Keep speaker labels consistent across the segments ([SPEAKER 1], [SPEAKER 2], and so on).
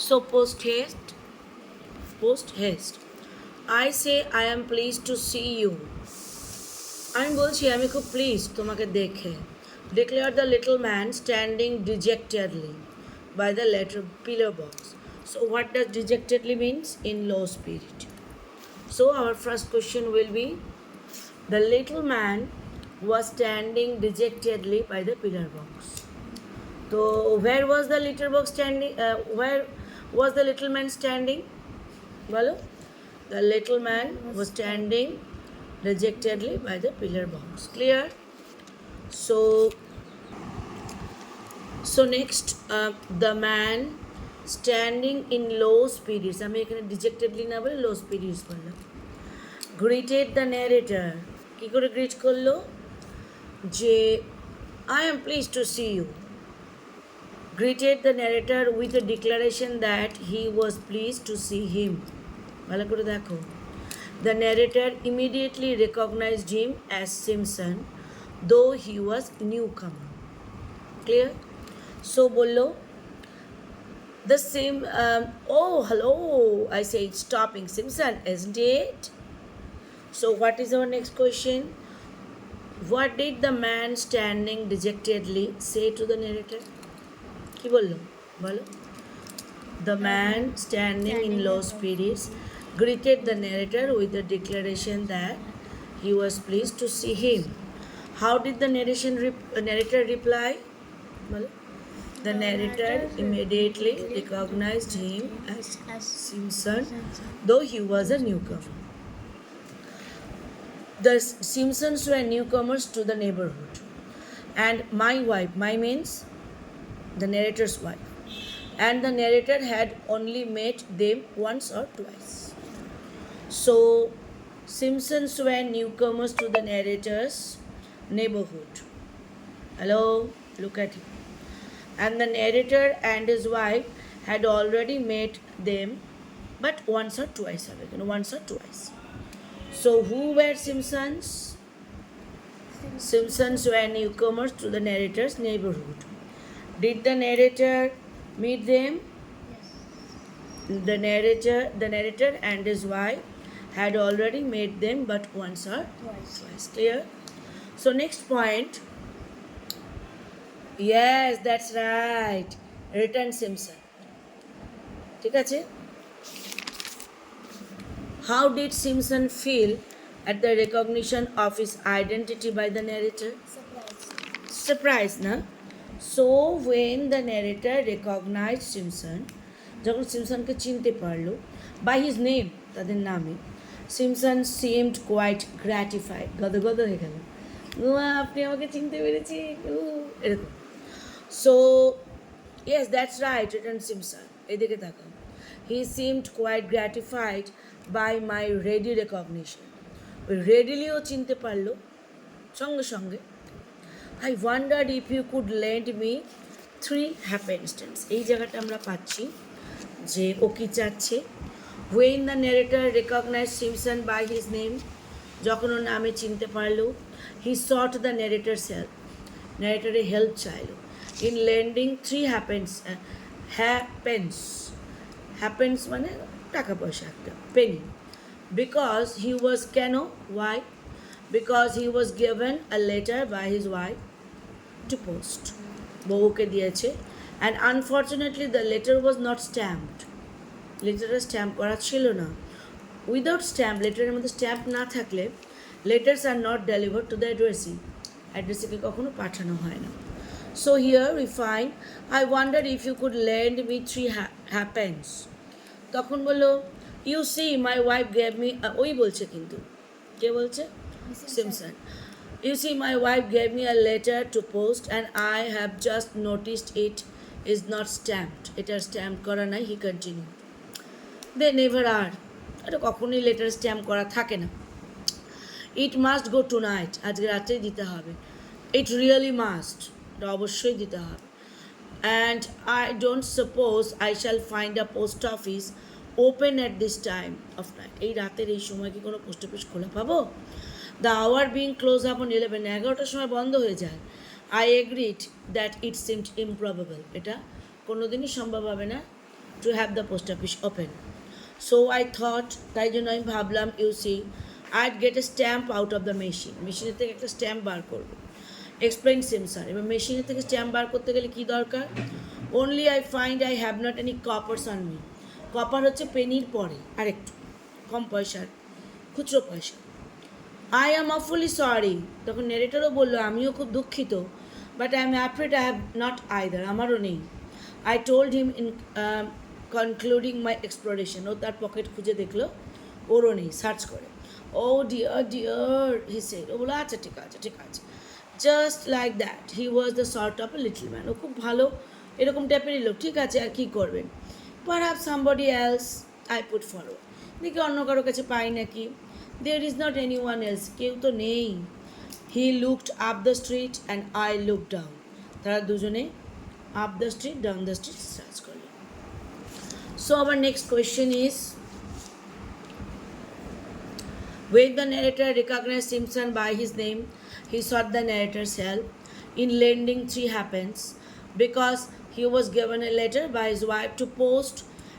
[SPEAKER 1] So post haste. I say I am pleased to see you. আমি বলছি আমি খুব প্লিজড তোমাকে দেখে declared the little man standing dejectedly by the letter pillar box. So what does dejectedly means? In low spirit. So our first question will be the little man was standing dejectedly by the pillar box. So where was the little box standing? Where was the little man standing? Bolo? The little man was standing dejectedly by the pillar box. Clear? So next, the man standing in low spirits. আমি এখানে dejectedly না বলে low spirits বললাম. Greeted the narrator. কি করে greet করলো? যে I am pleased to see you. Greeted the narrator with a declaration that he was pleased to see him. ভালো করে দেখো. The narrator immediately recognized him as Simpson, though he was newcomer. Clear? So bollo the same. Oh, hello! I said, stopping Simpson, isn't it? So what is our next question? What did the man standing dejectedly say to the narrator? কি বললো বলো? The man standing in low spirits greeted the narrator with the declaration that he was pleased to see him. How did the narrator reply? Bolo? The narrator immediately recognized him as Simpson, though he was a newcomer. The Simpsons were newcomers to the neighborhood. And my wife, my means the narrator's wife, and the narrator had only met them once or twice. So, Simpsons were newcomers to the narrator's neighborhood. Hello, look at it. And the narrator and his wife had already met them, but once or twice. Once or twice. So, who were Simpsons? Simpsons were newcomers to the narrator's neighborhood. Did the narrator meet them?
[SPEAKER 2] Yes.
[SPEAKER 1] The narrator and his wife had already met them, but once or twice. Clear? So next point. Yes, that's right. Return Simpson. ঠিক আছে? How did Simpson feel at the recognition of his identity by the narrator? Surprise, na? So when the narrator recognized Simpson, যখন সিমসনকে চিনতে পারলো by his name, তাদের নামে, Simpson seemed quite gratified. গদগদ হয়ে গেল, আপনি আমাকে চিনতে পেরেছি এরকম. So yes, that's right, written Simpson. এদিকে তাকাও. He seemed quite gratified by my ready recognition. রেডিলিও চিনতে পারলো সঙ্গে সঙ্গে. I wondered if you could lend me 3 happenstance. এই জায়গাটা আমরা পাচ্ছি যে ও কি চাচ্ছে. When the narrator recognized Simpson by his name, যখন ওর নামে চিনতে পারলো, he sought the narrator's help. narrator help চাইলো in lending 3 happens মানে টাকা পয়সা একটা penny, because he was কেন why? Because he was given a letter by his wife to post. বউকে দিয়েছে, and unfortunately the letter was not stamped. লেটারটা stamp করা ছিল না. উইদাউট স্ট্যাম্প, লেটারের মধ্যে স্ট্যাম্প না থাকলে letters are not delivered to the অ্যাড্রেসিকে কখনো পাঠানো হয় না. So here we find I wonder if you could lend me 3 ha'pence. তখন বললো, you see my wife gave me, ওই বলছে কিন্তু কে বলছে? Simpson. You see, my wife gave me a letter to post and I have just noticed it is not stamped. It is stamped করা নাই. He continued. They never are. এটা কখনোই letter stamp করা থাকে না. It must go tonight. আজকে রাতেই দিতে হবে. It really must. এটা অবশ্যই দিতে হবে. And I don't suppose I shall find a post office open at this time of night. এই রাতের এই সময় কি কোনো পোস্ট অফিস খোলা পাবো? The hour being close upon 11, 11টার সময় বন্ধ হয়ে যায়. I agreed that it seemed improbable. এটা কোনোদিনই সম্ভব হবে না to have the post office open. So I thought, তাই জন্য আমি ভাবলাম, you see, I'd get a stamp out of the machine. মেশিনের থেকে একটা স্ট্যাম্প বার করব। Explained Simpson. এবার মেশিনের থেকে স্ট্যাম্প বার করতে গেলে কী দরকার? Only I find I have not any coppers on me. Copper হচ্ছে পেনির পরে আরেকটু কম পয়সার খুচরো পয়সা। I am awfully sorry. তখন নেরেটারও বললো, আমিও খুব দুঃখিত, but I am afraid I have not either, আমারও নেই। I told him in concluding my exploration. ও তার পকেট খুঁজে দেখলো, ওরও নেই, সার্চ করে। Oh dear dear he said. ও বলো, আচ্ছা ঠিক আছে ঠিক আছে। Just like that he was the sort of a little man. ও খুব ভালো এরকম টাইপেরই লোক, ঠিক আছে আর কী করবেন। Perhaps somebody else I put forward. দেখি অন্য কারো কাছে পাই নাকি। There is not any one else, কেউ তো নেই। He looked up the street and I look down. তারা দুজনে up the street down the street search করলেন। So our next question is, when the narrator recognized Simpson by his name, he sought the narrator's help in lending 3 halfpence because he was given a letter by his wife to post,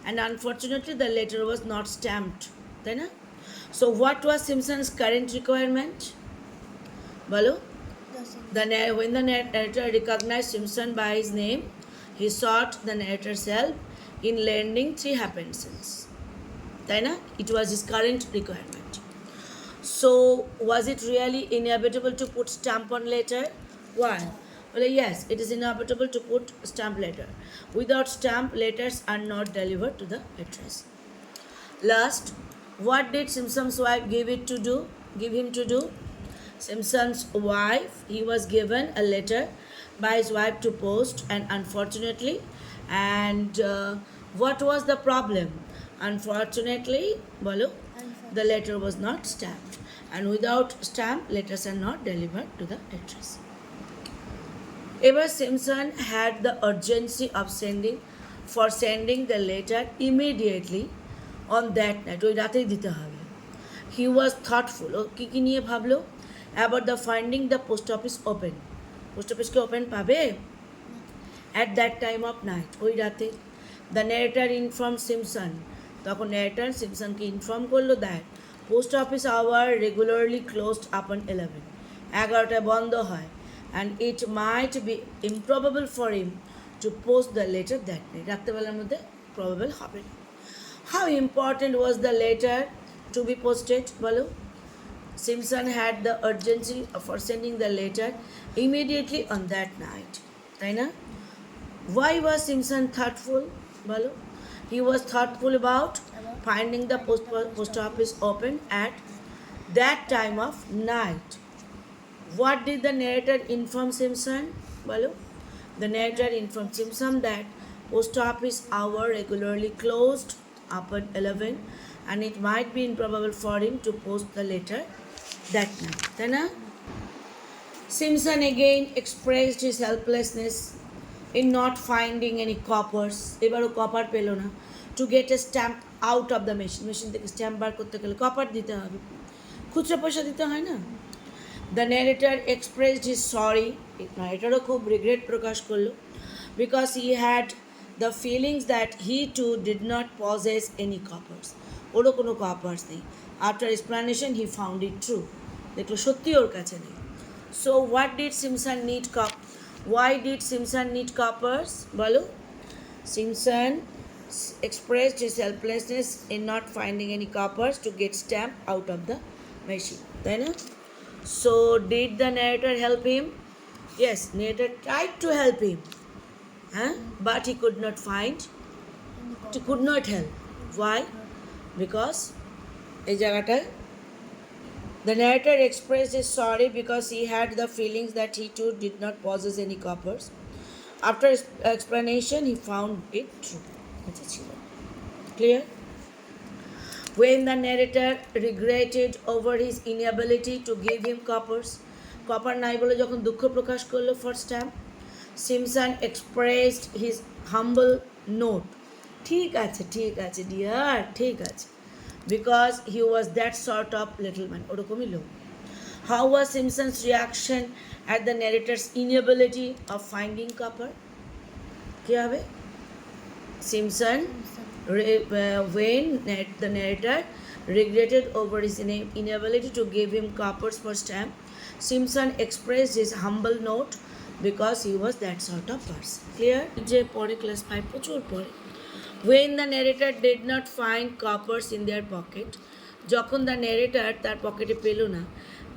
[SPEAKER 1] and unfortunately the letter was not stamped. So what was Simpson's current requirement? Bolo? When the narrator recognized Simpson by his name, he sought the narrator's help in lending 3 halfpences. It was his current requirement. So, was it really inevitable to put stamp on letter? Why? Well, yes, it is inevitable to put stamp letter. Without stamp, letters are not delivered to the address. Last, what did Simpson's wife give him to do? Simpson's wife, he was given a letter by his wife to post, and unfortunately, what was the problem? Unfortunately, bolo, the letter was not stamped, and without stamp, letters are not delivered to the address. Ever Simpson had the urgency of sending the letter immediately on that night. ওই রাতেই দিতে হবে। He was thoughtful. ও কী নিয়ে ভাবলো? About the finding the post office open. Post অফিসকে open পাবে? At that time of night, ওই রাতে। The narrator informed Simpson. তখন narrator সিমসনকে ইনফর্ম করলো that post office hour regularly closed upon 11, 11টায় বন্ধ হয়, and it might be improbable for him to post the letter that night. রাত্রেবেলার মধ্যে প্রবাবল হবে না। How important was the letter to be posted? বলো। Simpson had the urgency for sending the letter immediately on that night. তাই না? Why was Simpson thoughtful? বলো। He was thoughtful about finding the post office open at that time of night. What did the narrator inform Simpson? Bolo? The narrator informed Simpson that post office hour regularly closed upon 11, and it might be improbable for him to post the letter that night. Then, Simpson again expressed his helplessness in not finding any coppers. এবারও copper পেল না। To get a stamp out of the machine. Machine থেকে stamp বার করতে গেলে copper দিতে হবে, খুচরো পয়সা দিতে হয় না। The narrator expressed his sorry. নারেটারও খুব রিগ্রেট প্রকাশ করলো, because he had the feelings that he too did not possess any coppers. ওরও কোনো কপার্স নেই। After explanation, he found it true. দেখলো সত্যি ওর কাছে নেই। So what did Simpson need Why did Simpson need coppers? বলো। Simpson expressed his helplessness in not finding any coppers to get stamp out of the machine. তাই না? So did the narrator help him? Yes, narrator tried to help him, but he could not find. He could not help. Why? Because এই জায়গাটায় the narrator expressed his sorry because he had the feelings that he too did not possess any coppers. After explanation, he found it true. Clear? When the narrator regretted over his inability to give him coppers, copper নাই বলে যখন দুঃখ প্রকাশ করলো for stamp, Simpson expressed his humble note. ঠিক আছে deer, ঠিক আছে, because he was that sort of little man. ওরকমই লোক। How was Simpson's reaction at the narrator's inability of finding copper? কী হবে? Simpson, the narrator, regretted over his inability to give him coppers for stamp. Simpson expressed his humble note because he was that sort of person. Clear? যে পরে class 5 প্রচুর পরে। When the narrator did not find coppers in their pocket, যখন the narrator তার পকেটে পেল না,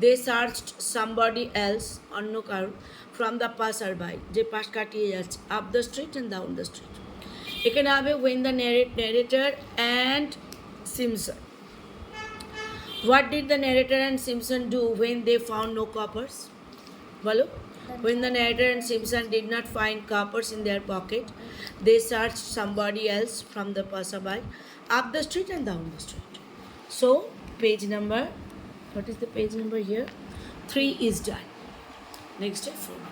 [SPEAKER 1] they searched somebody else, অন্য কারো, from the passerby, যে পাশ কাটিয়ে যাচ্ছে, up the street and down the street. এখানে হবে when the narrator and Simpson. What did the narrator and Simpson do when they found no coppers? বলো। When the narrator and Simpson did not find coppers in their pocket, they searched somebody else from the passerby, up the street and down the street. So, page number, what is the page number here? 3 is done. Next step 4.